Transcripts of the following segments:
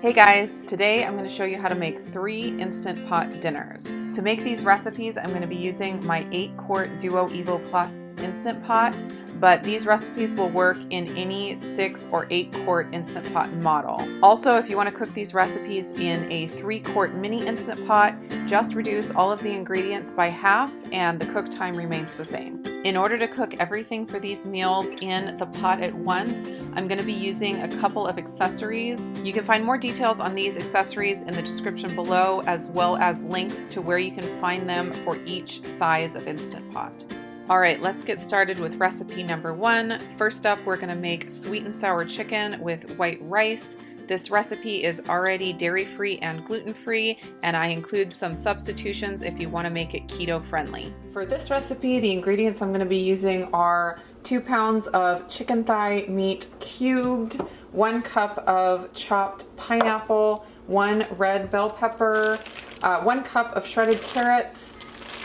Hey guys, today I'm going to show you how to make 3 Instant Pot dinners. To make these recipes, I'm going to be using my 8-quart Duo Evo Plus Instant Pot, but these recipes will work in any 6 or 8-quart Instant Pot model. Also, if you want to cook these recipes in a 3-quart mini Instant Pot, just reduce all of the ingredients by half and the cook time remains the same. In order to cook everything for these meals in the pot at once, I'm going to be using a couple of accessories. You can find more details on these accessories in the description below, as well as links to where you can find them for each size of Instant Pot. Alright, let's get started with recipe number 1. First up, we're going to make sweet and sour chicken with white rice. This recipe is already dairy-free and gluten-free, and I include some substitutions if you want to make it keto-friendly. For this recipe, the ingredients I'm going to be using are 2 pounds of chicken thigh meat cubed, 1 cup of chopped pineapple, 1 red bell pepper, 1 cup of shredded carrots,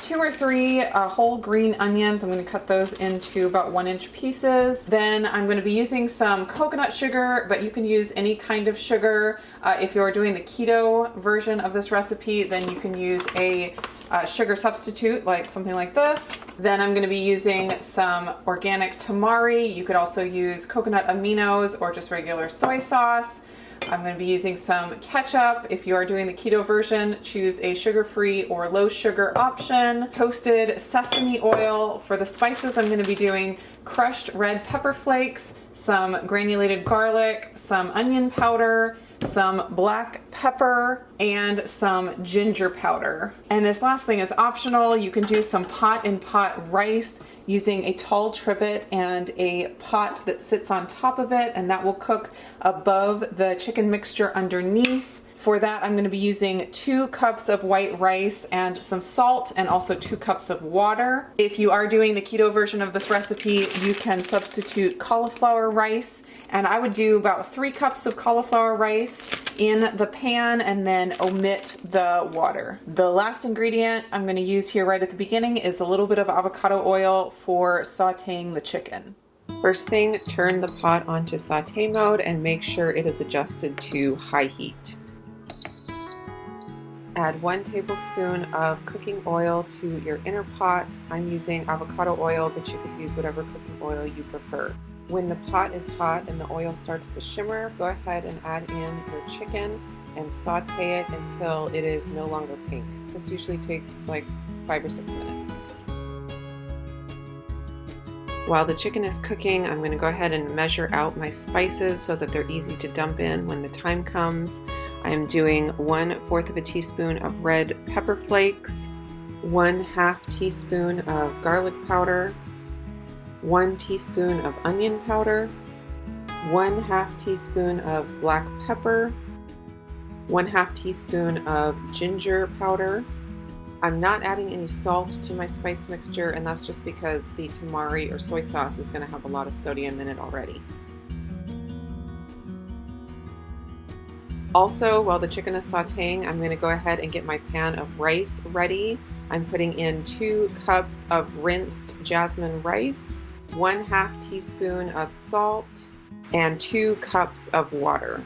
2 or 3 whole green onions. I'm going to cut those into about 1-inch pieces. Then I'm going to be using some coconut sugar, but you can use any kind of sugar. If you're doing the keto version of this recipe, then you can use a sugar substitute, like something like this. Then I'm going to be using some organic tamari. You could also use coconut aminos or just regular soy sauce. I'm going to be using some ketchup. If you are doing the keto version, choose a sugar-free or low sugar option. Toasted sesame oil. For the spices, I'm going to be doing crushed red pepper flakes, some granulated garlic, some onion powder, some black pepper, and some ginger powder. And this last thing is optional. You can do some pot-in-pot rice using a tall trivet and a pot that sits on top of it, and that will cook above the chicken mixture underneath. For that, I'm going to be using 2 cups of white rice and some salt, and also 2 cups of water. If you are doing the keto version of this recipe, you can substitute cauliflower rice, and I would do about 3 cups of cauliflower rice in the pan and then omit the water. The last ingredient I'm going to use here right at the beginning is a little bit of avocado oil for sauteing the chicken. First thing, turn the pot onto saute mode and make sure it is adjusted to high heat. Add 1 tablespoon of cooking oil to your inner pot. I'm using avocado oil, but you could use whatever cooking oil you prefer. When the pot is hot and the oil starts to shimmer, go ahead and add in your chicken and saute it until it is no longer pink. This usually takes like 5 or 6 minutes. While the chicken is cooking, I'm going to go ahead and measure out my spices so that they're easy to dump in when the time comes. I am doing 1/4 of a teaspoon of red pepper flakes, 1/2 teaspoon of garlic powder, 1 teaspoon of onion powder, 1/2 teaspoon of black pepper, 1/2 teaspoon of ginger powder. I'm not adding any salt to my spice mixture, and that's just because the tamari or soy sauce is going to have a lot of sodium in it already. Also, while the chicken is sauteing, I'm going to go ahead and get my pan of rice ready. I'm putting in 2 cups of rinsed jasmine rice, 1/2 teaspoon of salt, and 2 cups of water.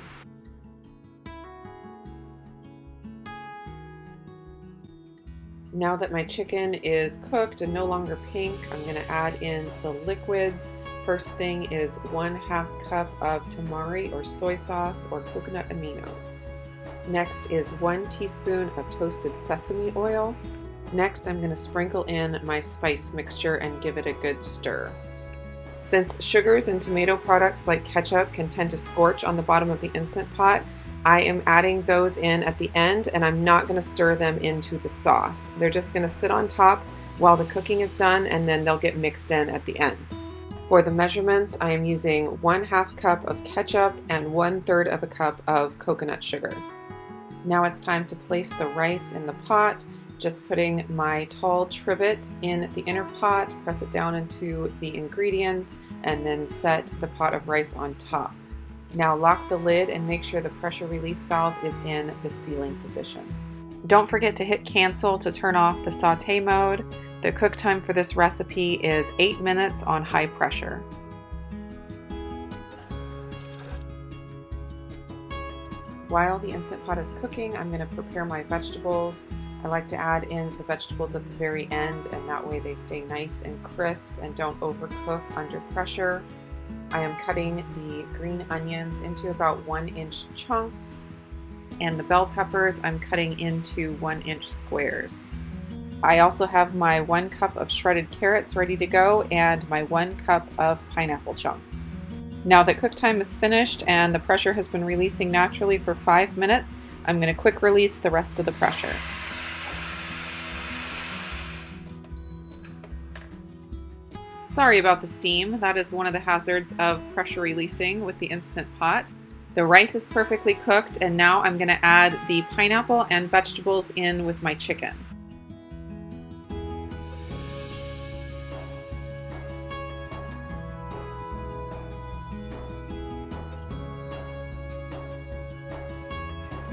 Now that my chicken is cooked and no longer pink, I'm going to add in the liquids. First thing is 1/2 cup of tamari or soy sauce or coconut aminos. Next is 1 teaspoon of toasted sesame oil. Next, I'm going to sprinkle in my spice mixture and give it a good stir. Since sugars and tomato products like ketchup can tend to scorch on the bottom of the Instant Pot, I am adding those in at the end, and I'm not going to stir them into the sauce. They're just going to sit on top while the cooking is done, and then they'll get mixed in at the end. For the measurements, I am using 1/2 cup of ketchup and 1/3 of a cup of coconut sugar. Now it's time to place the rice in the pot. Just putting my tall trivet in the inner pot, press it down into the ingredients, and then set the pot of rice on top. Now lock the lid and make sure the pressure release valve is in the sealing position. Don't forget to hit cancel to turn off the saute mode. The cook time for this recipe is 8 minutes on high pressure. While the Instant Pot is cooking, I'm going to prepare my vegetables. I like to add in the vegetables at the very end, and that way they stay nice and crisp and don't overcook under pressure. I am cutting the green onions into about 1-inch chunks, and the bell peppers I'm cutting into 1-inch squares. I also have my 1 cup of shredded carrots ready to go and my 1 cup of pineapple chunks. Now that cook time is finished and the pressure has been releasing naturally for 5 minutes, I'm going to quick release the rest of the pressure. Sorry about the steam. That is one of the hazards of pressure releasing with the Instant Pot. The rice is perfectly cooked, and now I'm going to add the pineapple and vegetables in with my chicken.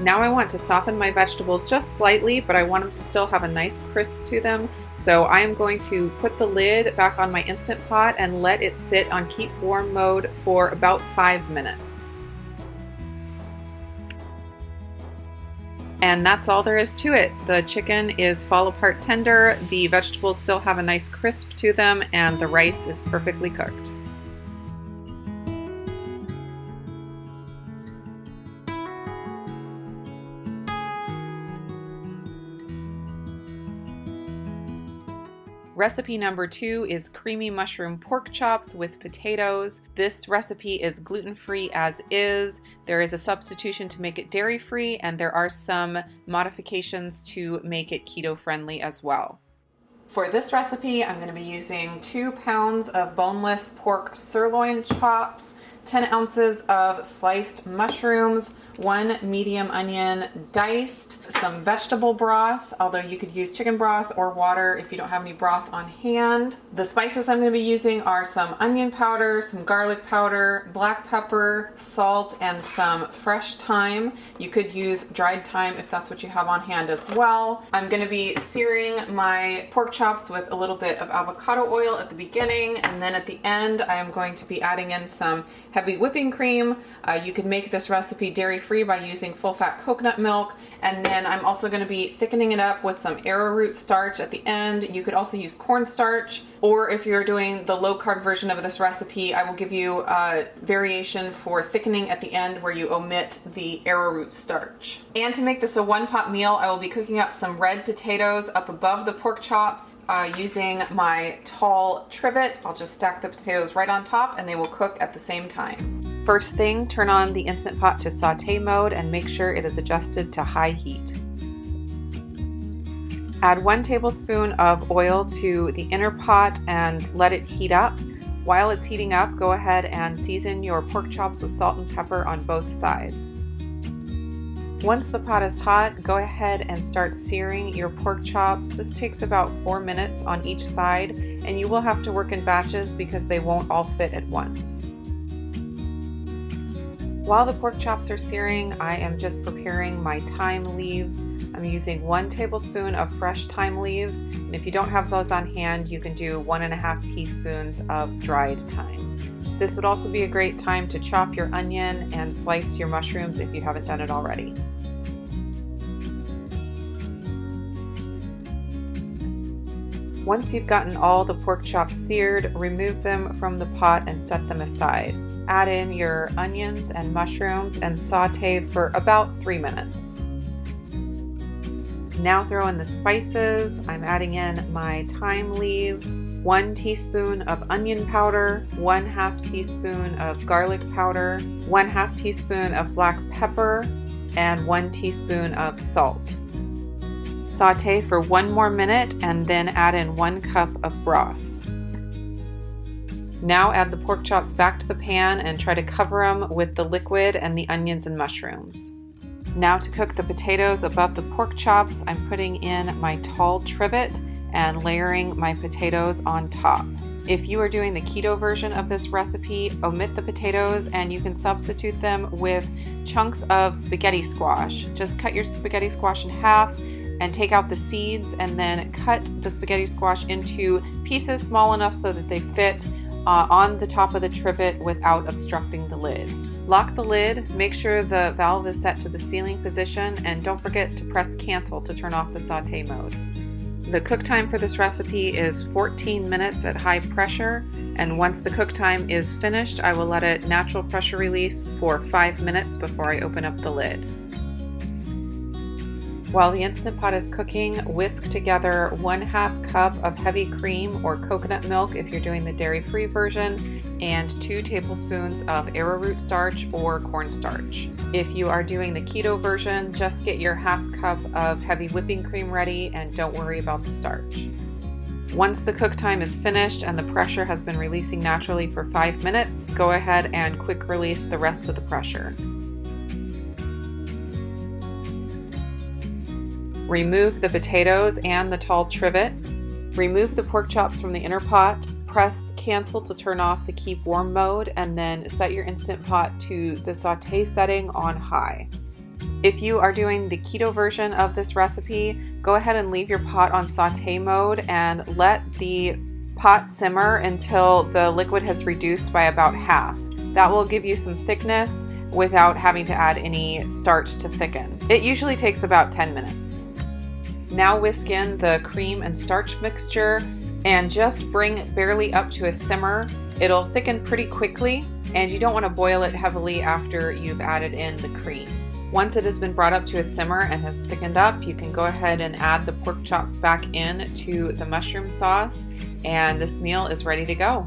Now I want to soften my vegetables just slightly, but I want them to still have a nice crisp to them. So I am going to put the lid back on my Instant Pot and let it sit on keep warm mode for about 5 minutes. And that's all there is to it. The chicken is fall apart tender, the vegetables still have a nice crisp to them, and the rice is perfectly cooked. Recipe number 2 is creamy mushroom pork chops with potatoes. This recipe is gluten-free as is. There is a substitution to make it dairy-free, and there are some modifications to make it keto-friendly as well. For this recipe, I'm going to be using 2 pounds of boneless pork sirloin chops, 10 ounces of sliced mushrooms, 1 medium onion diced, some vegetable broth, although you could use chicken broth or water if you don't have any broth on hand. The spices I'm going to be using are some onion powder, some garlic powder, black pepper, salt, and some fresh thyme. You could use dried thyme if that's what you have on hand as well. I'm going to be searing my pork chops with a little bit of avocado oil at the beginning, and then at the end I am going to be adding in some heavy whipping cream. You could make this recipe dairy-free by using full-fat coconut milk, and then I'm also going to be thickening it up with some arrowroot starch at the end. You could also use cornstarch, or if you're doing the low-carb version of this recipe, I will give you a variation for thickening at the end where you omit the arrowroot starch. And to make this a one-pot meal, I will be cooking up some red potatoes up above the pork chops using my tall trivet. I'll just stack the potatoes right on top and they will cook at the same time. First thing, turn on the Instant Pot to saute mode and make sure it is adjusted to high heat. Add 1 tablespoon of oil to the inner pot and let it heat up. While it's heating up, go ahead and season your pork chops with salt and pepper on both sides. Once the pot is hot, go ahead and start searing your pork chops. This takes about 4 minutes on each side, and you will have to work in batches because they won't all fit at once. While the pork chops are searing, I am just preparing my thyme leaves. I'm using 1 tablespoon of fresh thyme leaves, and if you don't have those on hand, you can do 1.5 teaspoons of dried thyme. This would also be a great time to chop your onion and slice your mushrooms if you haven't done it already. Once you've gotten all the pork chops seared, remove them from the pot and set them aside. Add in your onions and mushrooms and saute for about 3 minutes. Now throw in the spices. I'm adding in my thyme leaves, 1 teaspoon of onion powder, 1/2 teaspoon of garlic powder, 1/2 teaspoon of black pepper, and 1 teaspoon of salt. Saute for 1 more minute and then add in 1 cup of broth. Now add the pork chops back to the pan and try to cover them with the liquid and the onions and mushrooms. Now to cook the potatoes above the pork chops, I'm putting in my tall trivet and layering my potatoes on top. If you are doing the keto version of this recipe, omit the potatoes and you can substitute them with chunks of spaghetti squash. Just cut your spaghetti squash in half and take out the seeds, and then cut the spaghetti squash into pieces small enough so that they fit on the top of the trivet without obstructing the lid. Lock the lid, make sure the valve is set to the sealing position, and don't forget to press cancel to turn off the saute mode. The cook time for this recipe is 14 minutes at high pressure, and once the cook time is finished, I will let it natural pressure release for 5 minutes before I open up the lid. While the Instant Pot is cooking, whisk together 1/2 cup of heavy cream or coconut milk if you're doing the dairy-free version, and 2 tablespoons of arrowroot starch or cornstarch. If you are doing the keto version, just get your 1/2 cup of heavy whipping cream ready and don't worry about the starch. Once the cook time is finished and the pressure has been releasing naturally for 5 minutes, go ahead and quick release the rest of the pressure. Remove the potatoes and the tall trivet. Remove the pork chops from the inner pot. Press cancel to turn off the keep warm mode, and then set your Instant Pot to the saute setting on high. If you are doing the keto version of this recipe, go ahead and leave your pot on saute mode and let the pot simmer until the liquid has reduced by about half. That will give you some thickness without having to add any starch to thicken. It usually takes about 10 minutes. Now whisk in the cream and starch mixture and just bring it barely up to a simmer. It'll thicken pretty quickly, and you don't want to boil it heavily after you've added in the cream. Once it has been brought up to a simmer and has thickened up, you can go ahead and add the pork chops back in to the mushroom sauce, and this meal is ready to go.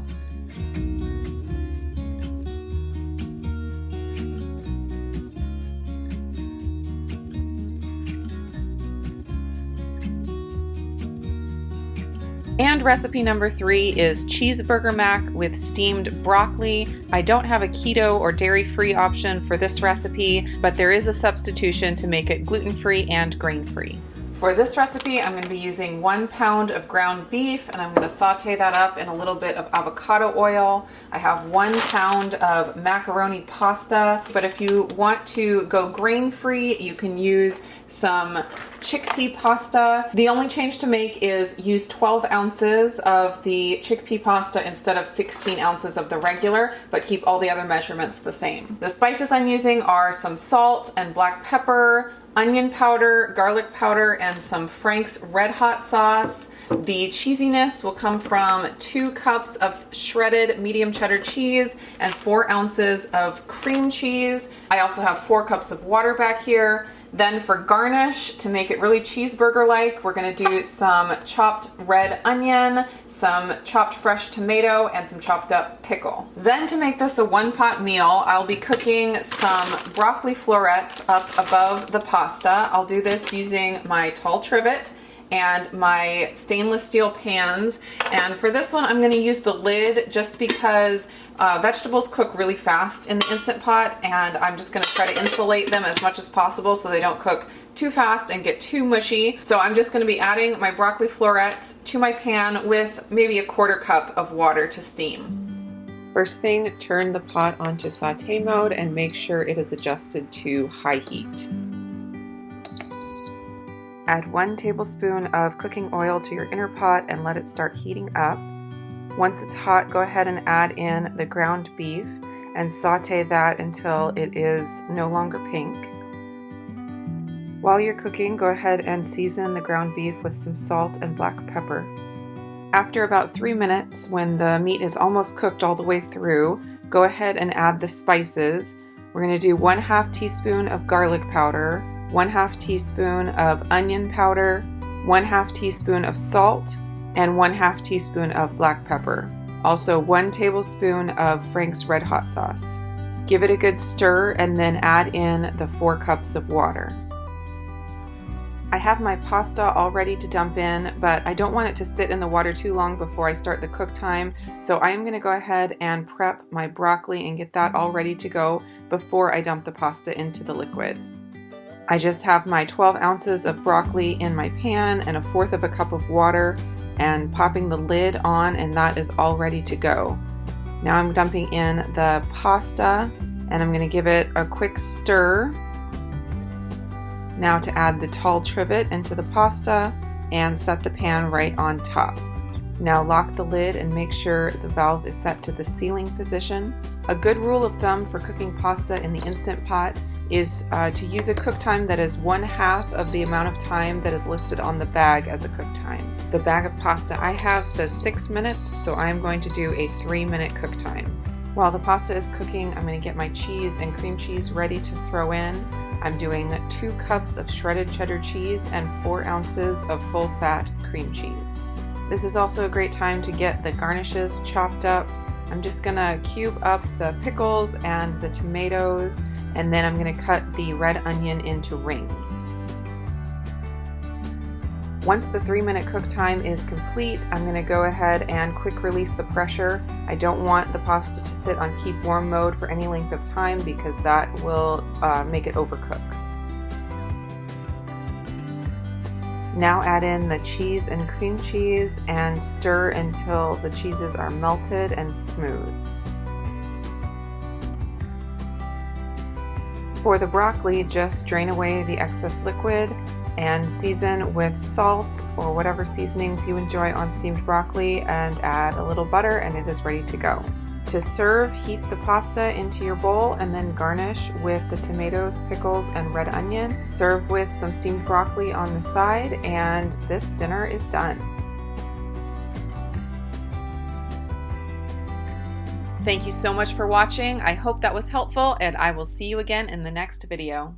And recipe number 3 is Cheeseburger Mac with steamed broccoli. I don't have a keto or dairy-free option for this recipe, but there is a substitution to make it gluten-free and grain-free. For this recipe, I'm going to be using 1 pound of ground beef, and I'm going to saute that up in a little bit of avocado oil. I have 1 pound of macaroni pasta, but if you want to go grain-free, you can use some chickpea pasta. The only change to make is use 12 ounces of the chickpea pasta instead of 16 ounces of the regular, but keep all the other measurements the same. The spices I'm using are some salt and black pepper, onion powder, garlic powder, and some Frank's Red Hot sauce. The cheesiness will come from 2 cups of shredded medium cheddar cheese and 4 ounces of cream cheese. I also have 4 cups of water back here. Then for garnish, to make it really cheeseburger-like, we're gonna do some chopped red onion, some chopped fresh tomato, and some chopped up pickle. Then to make this a one-pot meal, I'll be cooking some broccoli florets up above the pasta. I'll do this using my tall trivet and my stainless steel pans. And for this one, I'm gonna use the lid just because vegetables cook really fast in the Instant Pot, and I'm just gonna try to insulate them as much as possible so they don't cook too fast and get too mushy. So I'm just gonna be adding my broccoli florets to my pan with maybe a 1/4 cup of water to steam. First thing, turn the pot onto saute mode and make sure it is adjusted to high heat. Add 1 tablespoon of cooking oil to your inner pot and let it start heating up. Once it's hot, go ahead and add in the ground beef and saute that until it is no longer pink. While you're cooking, go ahead and season the ground beef with some salt and black pepper. After about 3 minutes, when the meat is almost cooked all the way through, go ahead and add the spices. We're going to do 1/2 teaspoon of garlic powder, 1/2 teaspoon of onion powder, 1/2 teaspoon of salt, and 1/2 teaspoon of black pepper. Also 1 tablespoon of Frank's Red Hot sauce. Give it a good stir and then add in the 4 cups of water. I have my pasta all ready to dump in, but I don't want it to sit in the water too long before I start the cook time, so I am going to go ahead and prep my broccoli and get that all ready to go before I dump the pasta into the liquid. I just have my 12 ounces of broccoli in my pan and 1/4 of a cup of water and popping the lid on, and that is all ready to go. Now I'm dumping in the pasta and I'm going to give it a quick stir. Now to add the tall trivet into the pasta and set the pan right on top. Now lock the lid and make sure the valve is set to the sealing position. A good rule of thumb for cooking pasta in the Instant Pot is to use a cook time that is 1/2 of the amount of time that is listed on the bag as a cook time. The bag of pasta I have says 6 minutes, so I'm going to do a 3-minute cook time. While the pasta is cooking, I'm going to get my cheese and cream cheese ready to throw in. I'm doing 2 cups of shredded cheddar cheese and 4 ounces of full-fat cream cheese. This is also a great time to get the garnishes chopped up. I'm just going to cube up the pickles and the tomatoes, and then I'm going to cut the red onion into rings. Once the 3-minute cook time is complete, I'm going to go ahead and quick release the pressure. I don't want the pasta to sit on keep warm mode for any length of time because that will make it overcook. Now add in the cheese and cream cheese and stir until the cheeses are melted and smooth. For the broccoli, just drain away the excess liquid and season with salt or whatever seasonings you enjoy on steamed broccoli, and add a little butter and it is ready to go. To serve, heat the pasta into your bowl and then garnish with the tomatoes, pickles, and red onion. Serve with some steamed broccoli on the side, and this dinner is done. Thank you so much for watching. I hope that was helpful, and I will see you again in the next video.